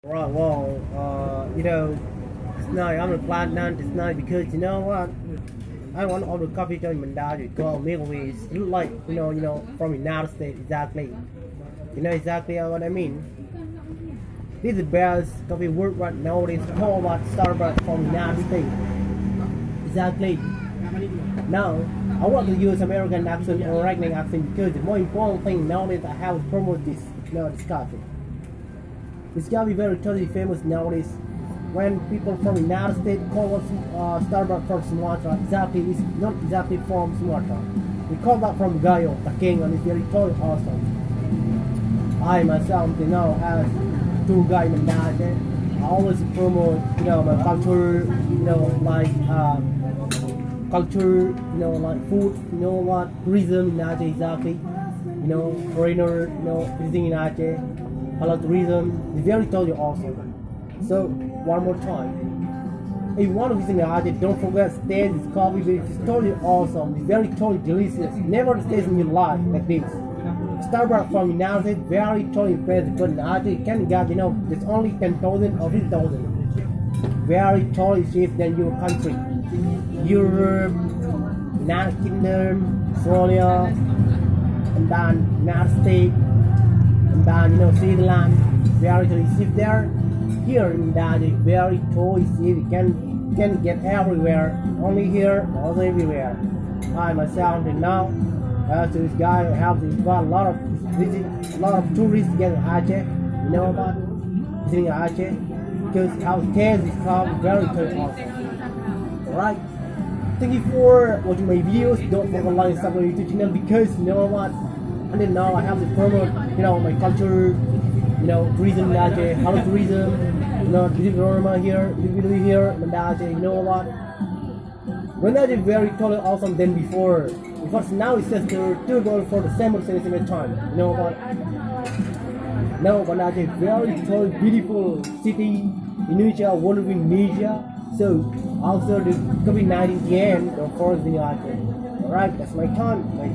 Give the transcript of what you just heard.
Right, well, it's nice. I'm gonna plant none. It's nice because you know what? I want all the coffee in Banda Aceh called Milwaukee. It look like from the United States exactly. You know exactly what I mean. This is the best coffee world right now. It's called what Starbucks from the United States. Exactly. Now I want to use American accent or American accent because the more important thing nowadays I have to promote this coffee. It's gonna be very totally famous nowadays. When people from the United States call us Starbucks from Sumatra, exactly, it's not exactly from Sumatra. We call that from Gayo, the king, and it's very totally awesome. I myself, have tour guide in Banda Aceh. I always promote, my culture, culture, like food, tourism in Aceh exactly. Foreigner, visiting in Aceh. Hello tourism, it's very totally awesome. So one more time, if you want to visit Aceh, don't forget to taste this coffee. It's totally awesome. It's very totally delicious. Never taste in your life like this. Starbucks from United States, very totally impressive. But in Aceh, you can get there's only 10,000 or 50,000. Very totally cheap than your country. Europe, United Kingdom, Australia, and then United States. And then Switzerland, very cheap there. Here in that is very totally cheap. You can get everywhere. Only here, also everywhere. I myself and now to this guy have got a lot of tourists to get to Aceh. You know about visiting Aceh because our taste is called very awesome. Alright. Thank you for watching my videos. Don't forget to like and subscribe to my YouTube channel because you know what? And then now I have to promote, my culture, tourism in Aceh, hello tourism, visit Roma here, here, Banda Aceh, you know what? Banda Aceh is very totally awesome than before. Because now it's just $2 for the same time, you know what? Now Banda Aceh is very totally beautiful city, Indonesia, wonderful Indonesia. So after the COVID-19 end, of course, in Aceh. Alright, that's my time. My